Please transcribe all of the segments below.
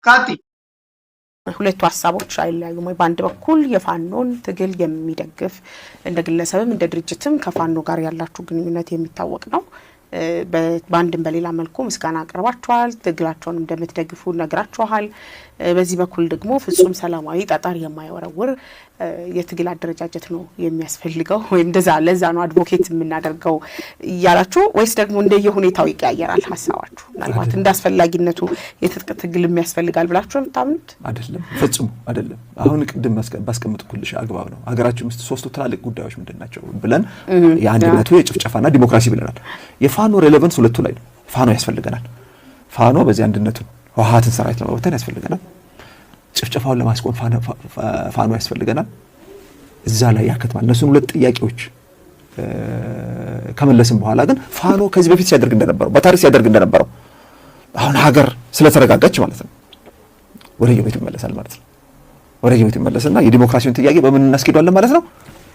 ቃቲ ሁለቱ ሀሳቦች አይለያዩም ወይ? በአንድ በኩል የፋኖን ትግል የሚደግፍ እንደ ግለሰብም እንደ ድርጅትም ከፋኖ ጋር ያላችሁ ግንኙነት የሚታወቅ ነው። በአንድም በሌላ መልኩ ምስጋና አቅርባችኋል፣ ትግላቸውን እንደምትደግፉ ነግራችኋል። በዚህ በኩል ደግሞ ፍጹም ሰላማዊ ጠጣር የማይወረውር የትግል አደረጃጀት ነው የሚያስፈልገው ወይም ለዛ ነው አድቮኬት የምናደርገው እያላችሁ ወይስ ደግሞ እንደየሁኔታው ይቀያየራል ሀሳባችሁ? ምናልባት እንዳስፈላጊነቱ የትጥቅ ትግል የሚያስፈልጋል ብላችሁ የምታምኑት? አይደለም፣ ፍጹም አይደለም። አሁን ቅድም ባስቀምጥኩልሽ አግባብ ነው። ሀገራችን ውስጥ ሶስቱ ትላልቅ ጉዳዮች ምንድናቸው ብለን የአንድነቱ የጭፍጨፋና ዲሞክራሲ ብለናል። የፋኖ ሬሌቫንስ ሁለቱ ላይ ነው። ፋኖ ያስፈልገናል። ፋኖ በዚህ አንድነቱ ህወሓትን ሰራዊት ለመበተን ያስፈልገናል። ጭፍጨፋውን ለማስቆም ፋኖ ያስፈልገናል። እዛ ላይ ያከትማል። እነሱን ሁለት ጥያቄዎች ከመለስን በኋላ ግን ፋኖ ከዚህ በፊት ሲያደርግ እንደነበረው በታሪክ ሲያደርግ እንደነበረው አሁን ሀገር ስለተረጋጋች ማለት ነው ወደ የቤቱ ይመለሳል ማለት ነው። ወደ የቤቱ ይመለስና የዲሞክራሲውን ጥያቄ በምን እናስኬደዋለን ማለት ነው?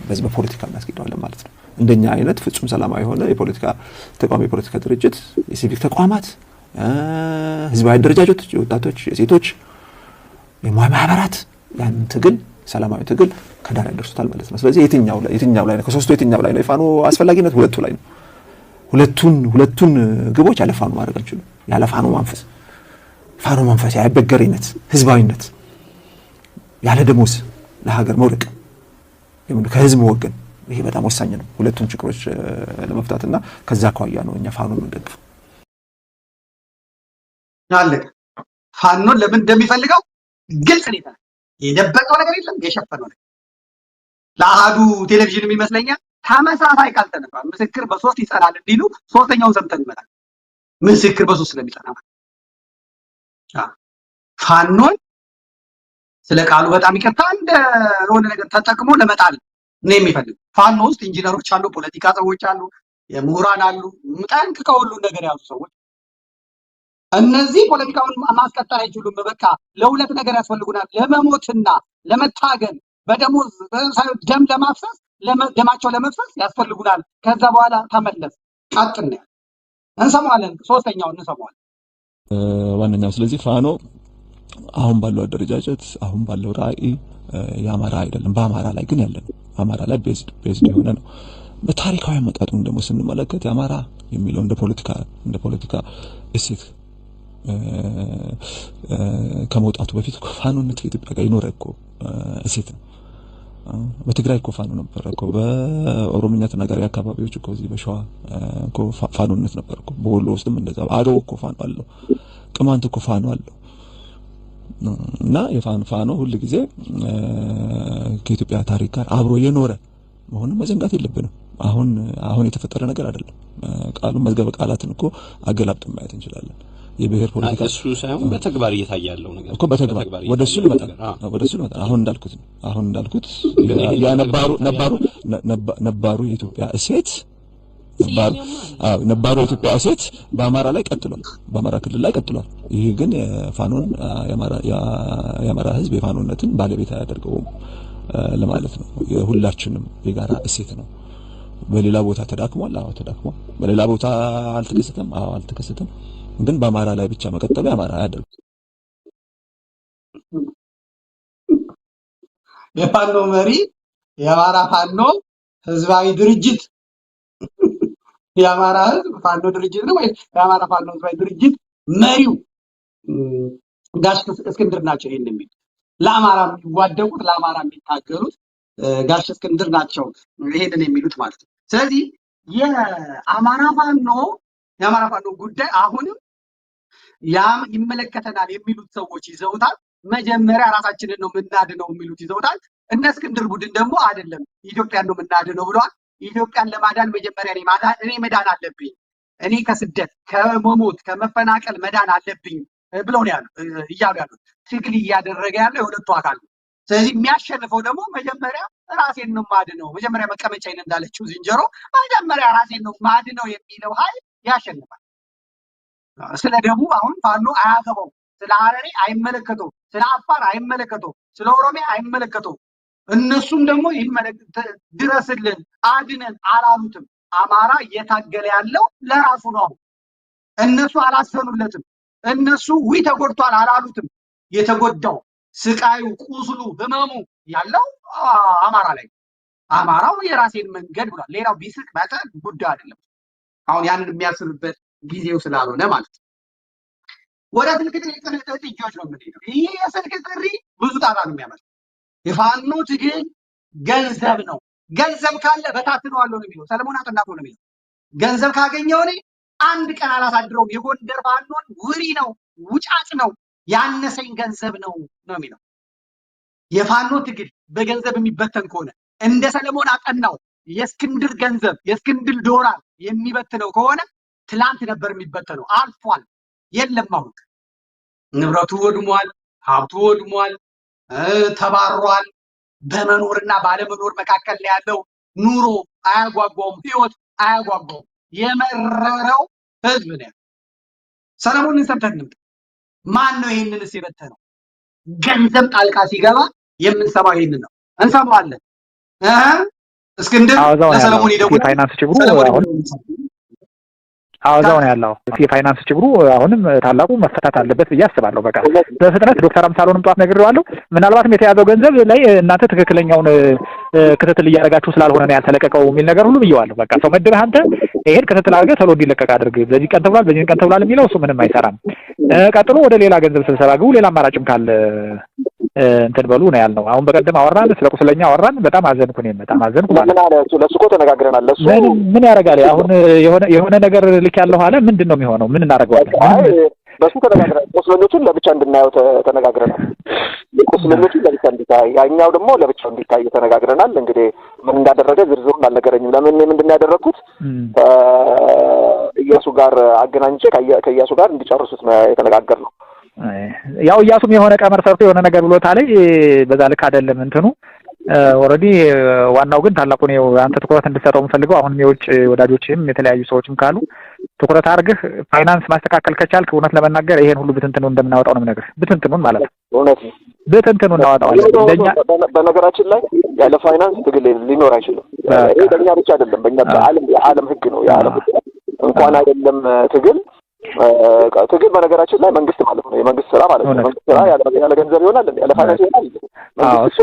በዚህ በፖለቲካ እናስኬደዋለን ማለት ነው። እንደኛ አይነት ፍጹም ሰላማዊ የሆነ የፖለቲካ ተቋም፣ የፖለቲካ ድርጅት፣ የሲቪክ ተቋማት፣ ህዝባዊ አደረጃጀቶች፣ የወጣቶች፣ የሴቶች፣ የማህበራት ያን ትግል ሰላማዊ ትግል ከዳር ያደርሱታል ማለት ነው። ስለዚህ የትኛው ላይ ነው? ከሶስቱ የትኛው ላይ ነው የፋኖ አስፈላጊነት? ሁለቱ ላይ ነው። ሁለቱን ግቦች ያለ ፋኖ ማድረግ አንችልም። ያለ ፋኖ መንፈስ ያይበገሪነት፣ ህዝባዊነት፣ ያለ ደሞዝ ለሀገር መውደቅ፣ ከህዝብ ወገን፣ ይሄ በጣም ወሳኝ ነው ሁለቱን ችግሮች ለመፍታትና ከዛ አኳያ ነው እኛ ፋኖን እንደግፍ አለቀ። ፋኖን ለምን እንደሚፈልገው ግልጽ ነው። የደበቀው ነገር የለም፣ የሸፈነው ነገር ለአሃዱ ቴሌቪዥን የሚመስለኛል ተመሳሳይ ቃል ተነግሯል። ምስክር በሶስት ይጸናል እንዲሉ ሶስተኛውን ሰምተን ይመጣል። ምስክር በሶስት ስለሚጸና ፋኖን ስለ ቃሉ በጣም ይቅርታ እንደ የሆነ ነገር ተጠቅሞ ለመጣል ነው የሚፈልግ። ፋኖ ውስጥ ኢንጂነሮች አሉ፣ ፖለቲካ ሰዎች አሉ፣ የምሁራን አሉ፣ ጠንቅቀው ሁሉ ነገር ያዙ ሰዎች። እነዚህ ፖለቲካውን ማስቀጠል አይችሉም። በቃ ለሁለት ነገር ያስፈልጉናል፣ ለመሞትና ለመታገል፣ በደሞዝ ደም ለማፍሰስ ደማቸው ለመፍሰስ ያስፈልጉናል። ከዛ በኋላ ተመለስ ቀጥል ነው እንሰማዋለን። ሶስተኛውን እንሰማዋለን ዋነኛው። ስለዚህ ፋኖ አሁን ባለው አደረጃጀት አሁን ባለው ራዕይ የአማራ አይደለም፣ በአማራ ላይ ግን ያለ ነው። አማራ ላይ ቤዝድ የሆነ ነው። በታሪካዊ አመጣጡን ደግሞ ስንመለከት የአማራ የሚለው እንደ ፖለቲካ እሴት ከመውጣቱ በፊት ፋኖነት ከኢትዮጵያ ጋር ይኖር እኮ እሴት ነው። በትግራይ እኮ ፋኖ ነበር እኮ፣ በኦሮሚያ ተናጋሪ አካባቢዎች እኮ እዚህ በሸዋ እኮ ፋኖነት ነበር እኮ፣ በወሎ ውስጥም እንደዛ አድዋ እኮ ፋኖ አለው፣ ቅማንት እኮ ፋኖ አለው። እና የፋኖ ሁሉ ጊዜ ከኢትዮጵያ ታሪክ ጋር አብሮ የኖረ መሆኑን መዘንጋት የለብንም። አሁን የተፈጠረ ነገር አይደለም። ቃሉ መዝገበ ቃላትን እኮ አገላብጠን ማየት እንችላለን። የብሔር ፖለቲካ እሱ ሳይሆን በተግባር እየታየ ያለው ነገር እኮ በተግባር ወደሱ ይመጣል። አሁን እንዳልኩት ነባሩ የኢትዮጵያ እሴት ነባሩ የኢትዮጵያ እሴት በአማራ ላይ ቀጥሏል፣ በአማራ ክልል ላይ ቀጥሏል። ይሄ ግን የአማራ ህዝብ የፋኖነትን ባለቤት አያደርገውም ለማለት ነው። የሁላችንም የጋራ እሴት ነው። በሌላ ቦታ ተዳክሟል፣ ተዳክሟል። በሌላ ቦታ አልተከሰተም፣ አልተከሰተም። ግን በአማራ ላይ ብቻ መቀጠሉ የአማራ አያደርግ። የፋኖ መሪ የአማራ ፋኖ ህዝባዊ ድርጅት የአማራ ህዝብ ፋኖ ድርጅት ነው ወይ? የአማራ ፋኖ ህዝባዊ ድርጅት መሪው ጋሽ እስክንድር ናቸው። ይሄን የሚሉት ለአማራ የሚዋደቁት ለአማራ የሚታገሉት ጋሽ እስክንድር ናቸው ይሄንን የሚሉት ማለት ነው። ስለዚህ የአማራ ፋኖ ጉዳይ አሁንም ይመለከተናል የሚሉት ሰዎች ይዘውታል። መጀመሪያ ራሳችንን ነው የምናድነው የሚሉት ይዘውታል። እነ እስክንድር ቡድን ደግሞ አይደለም ኢትዮጵያን ነው የምናድነው ብለዋል። ኢትዮጵያን ለማዳን መጀመሪያ እኔ መዳን አለብኝ፣ እኔ ከስደት ከመሞት ከመፈናቀል መዳን አለብኝ ብለው ነው እያሉ ያሉት። ትግል እያደረገ ያለው የሁለቱ አካል ነው። ስለዚህ የሚያሸንፈው ደግሞ መጀመሪያ ራሴን ነው ማድነው፣ መጀመሪያ መቀመጫዬን እንዳለችው ዝንጀሮ መጀመሪያ ራሴን ነው ማድነው የሚለው ኃይል ያሸንፋል። ስለ ደቡብ አሁን ፋኖ አያገባው፣ ስለ ሐረሪ አይመለከተው፣ ስለ አፋር አይመለከተው፣ ስለ ኦሮሚያ አይመለከተው። እነሱም ደግሞ ድረስልን አድነን አላሉትም። አማራ እየታገለ ያለው ለራሱ ነው። እነሱ አላሰኑለትም። እነሱ ተጎድቷል አላሉትም። የተጎዳው ስቃዩ፣ ቁስሉ፣ ህመሙ ያለው አማራ ላይ። አማራው የራሴን መንገድ ብሏል። ሌላው ቢስቅ በጣም ጉዳይ አይደለም። አሁን ያንን የሚያስብበት ጊዜው ስላልሆነ ማለት ነው። ወደ ስልክ ጥሪዎች ነው የምንሄደው። ይሄ የስልክ ጥሪ ብዙ ጣጣ ነው የሚያመጣው። የፋኖ ትግል ገንዘብ ነው። ገንዘብ ካለ በታትነዋለሁ ነው የሚለው ሰለሞን አጥናፎ ነው የሚለው። ገንዘብ ካገኘው እኔ አንድ ቀን አላሳድረውም። የጎንደር ፋኖን ውሪ ነው፣ ውጫጭ ነው፣ ያነሰኝ ገንዘብ ነው ነው የሚለው። የፋኖ ትግል በገንዘብ የሚበተን ከሆነ እንደ ሰለሞን አጠናው የእስክንድር ገንዘብ የእስክንድር ዶላር የሚበትነው ከሆነ ትላንት ነበር የሚበተነው፣ አልፏል። የለም አሁን ንብረቱ ወድሟል፣ ሀብቱ ወድሟል፣ ተባሯል። በመኖርና ባለመኖር መካከል ላይ ያለው ኑሮ አያጓጓውም፣ ህይወት አያጓጓውም። የመረረው ህዝብ ነው። ሰለሞንን ሰምተን እንምጣ። ማን ነው ይህንንስ የበተነው? ገንዘብ ጣልቃ ሲገባ የምንሰማው ይህንን ነው። እንሰማዋለን። እስክንድር ለሰለሞን ይደውል። ፋይናንስ ችግሩ አውዛው ነው ያለው። የፋይናንስ ችግሩ አሁንም ታላቁ መፈታት አለበት ብዬ አስባለሁ። በቃ በፍጥነት ዶክተር አምሳሎንም ጧት ነግሬዋለሁ። ምናልባትም የተያዘው ገንዘብ ላይ እናንተ ትክክለኛውን ክትትል እያደረጋችሁ ስላልሆነ ነው ያልተለቀቀው የሚል ነገር ሁሉ ብየዋለሁ። በቃ ሰው መድበህ አንተ ይሄን ክትትል አድርገህ ቶሎ እንዲለቀቅ አድርግ። በዚህ ቀን ተብሏል፣ በዚህ ቀን ተብሏል የሚለው እሱ ምንም አይሰራም። ቀጥሎ ወደ ሌላ ገንዘብ ስብሰባ ግቡ፣ ሌላ አማራጭም ካለ እንትን በሉ ነው ያልነው። አሁን በቀደም አወራን፣ ስለ ቁስለኛ አወራን። በጣም አዘንኩ፣ እኔም በጣም አዘንኩ ማለት ነው። ለሱ እኮ ተነጋግረናል። ለሱ ምን ያደርጋል? አሁን የሆነ ነገር ልክ ያለው አለ። ምንድን ነው የሚሆነው? ምን እናደርገዋለን? በሱ ተነጋግረናል። ቁስለኞቹን ለብቻ እንድናየው ተነጋግረናል። ቁስለኞቹን ለብቻ እንዲታይ፣ ያኛው ደግሞ ለብቻው እንዲታይ ተነጋግረናል። እንግዲህ ምን እንዳደረገ ዝርዝሩን አልነገረኝም። ለምን ምንድን ነው ያደረኩት? እያሱ ጋር አገናኝቼ ከእያሱ ጋር እንዲጨርሱት ነው የተነጋገርነው። ያው እያሱም የሆነ ቀመር ሰርቶ የሆነ ነገር ብሎታል። በዛ ልክ አይደለም እንትኑ ኦልሬዲ። ዋናው ግን ታላቁ ነው አንተ ትኩረት እንድትሰጠው የምፈልገው። አሁንም የውጭ ወዳጆችም የተለያዩ ሰዎችም ካሉ ትኩረት አድርገህ ፋይናንስ ማስተካከል ከቻልክ እውነት ለመናገር ይሄን ሁሉ ብትንትኑ እንደምናወጣው ነው የምነግርህ። ብትንትኑን ማለት ነው። እውነት ነው። ብትንትኑ እናወጣዋለን። እንደኛ በነገራችን ላይ ያለ ፋይናንስ ትግል ሊኖር አይችልም። ይሄ በእኛ ብቻ አይደለም፣ በእኛ የዓለም ህግ ነው። የዓለም ህግ እንኳን አይደለም ትግል በነገራችን ላይ መንግስት ማለት ነው፣ የመንግስት ስራ ማለት ነው። መንግስት ስራ ያለ ገንዘብ ይሆናል፣ ያለ ፋይናንስ ይሆናል። መንግስት እሱ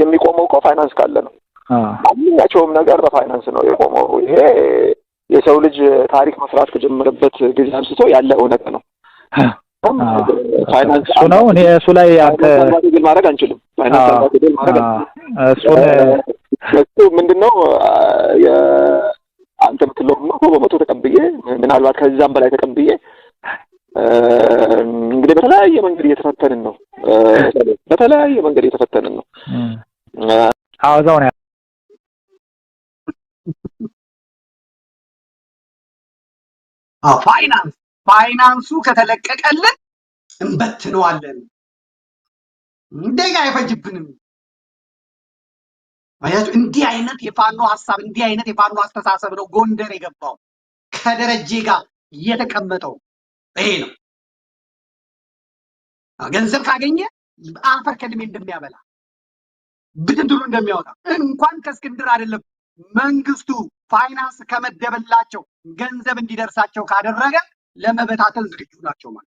የሚቆመው እኮ ፋይናንስ ካለ ነው። ማንኛቸውም ነገር በፋይናንስ ነው የቆመው። ይሄ የሰው ልጅ ታሪክ መስራት ከጀመረበት ጊዜ አንስቶ ያለ እውነት ነው። ፋይናንስ እሱ ነው። እኔ እሱ ላይ አንተ ትግል ማድረግ አንችልም። ፋይናንስ ትግል ማድረግ እሱ ምንድነው አንተ የምትለውም ነው በመቶ ተቀብዬ ምናልባት ከዛም በላይ ተቀብዬ እንግዲህ በተለያየ መንገድ እየተፈተንን ነው። በተለያየ መንገድ እየተፈተንን ነው። አውዛው ነው ፋይናንሱ ከተለቀቀልን እንበትነዋለን። እንደጋ አይፈጅብንም። አያችሁ፣ እንዲህ አይነት የፋኖ ሐሳብ፣ እንዲህ አይነት የፋኖ አስተሳሰብ ነው ጎንደር የገባው። ከደረጀ ጋር እየተቀመጠው ይሄ ነው። ገንዘብ ካገኘ አፈር ከድሜ እንደሚያበላ ብትንትሉ እንደሚያወጣ እንኳን ከእስክንድር አይደለም መንግስቱ ፋይናንስ ከመደበላቸው ገንዘብ እንዲደርሳቸው ካደረገ ለመበታተን ዝግጁ ናቸው ማለት።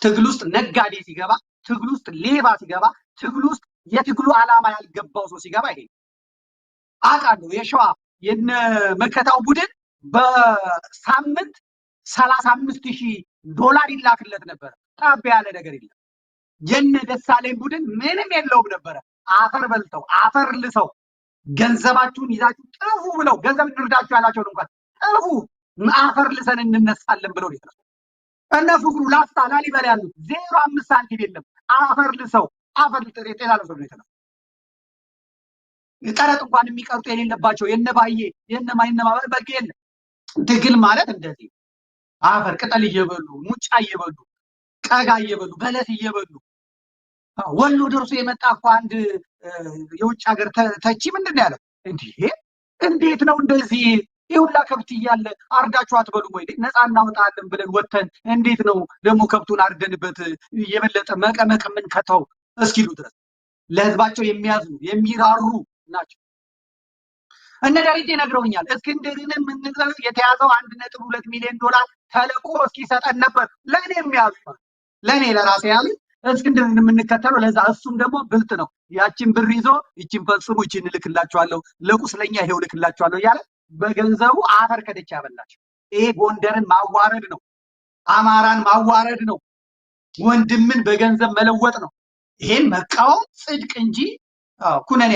ትግል ውስጥ ነጋዴ ሲገባ፣ ትግል ውስጥ ሌባ ሲገባ፣ ትግል ውስጥ የትግሉ ዓላማ ያልገባው ሰው ሲገባ ይሄ አውቃለሁ። የሸዋ የነ መከታው ቡድን በሳምንት 35,000 ዶላር ይላክለት ነበር። ጠብ ያለ ነገር የለም። የነ ደሳለኝ ቡድን ምንም የለውም ነበረ። አፈር በልተው አፈር ልሰው ገንዘባችሁን ይዛችሁ ጥፉ ብለው ገንዘብ እንርዳችሁ ያላቸውን እንኳን ጥፉ አፈር ልሰን እንነሳለን ብለው ነው። እነ ፍቅሩ ላስታ ላሊበላ ያሉት 0.5 ሳንቲም የለም። አፈር ልሰው አፈር ጤና ለሰው ነው የተነሳው። ቀረጥ እንኳን የሚቀርጡ የሌለባቸው የነባዬ የነማይነማበል በቂ የለም። ትግል ማለት እንደዚህ አፈር ቅጠል እየበሉ ሙጫ እየበሉ ቀጋ እየበሉ በለስ እየበሉ ወሎ ደርሶ የመጣ እኮ አንድ የውጭ ሀገር ተቺ ምንድን ነው ያለው? እንዴት ነው እንደዚህ ይሁላ ከብት እያለ አርዳችሁ አትበሉም ወይ? ነፃ እናወጣለን ብለን ወተን እንዴት ነው ደግሞ ከብቱን አርደንበት የበለጠ መቀመቅ ምን ከተው እስኪሉ ድረስ ለህዝባቸው የሚያዝኑ የሚራሩ ናቸው። እነ ደረጀ ነግረውኛል። እስክንድርንም የተያዘው 1.2 ሚሊዮን ዶላር ተለቆ እስኪሰጠን ነበር። ለኔ የሚያዙ ለኔ ለራሴ ያሉ እስክንድርን የምንከተለው ለዛ። እሱም ደግሞ ብልጥ ነው። ያችን ብር ይዞ ይችን ፈጽሙ፣ ይችን እልክላችኋለሁ፣ ለቁስለኛ ይሄው እልክላችኋለሁ እያለ በገንዘቡ አፈር ከደች ያበላቸው። ይሄ ጎንደርን ማዋረድ ነው። አማራን ማዋረድ ነው። ወንድምን በገንዘብ መለወጥ ነው። ይሄን መቃወም ጽድቅ እንጂ ኩነኔ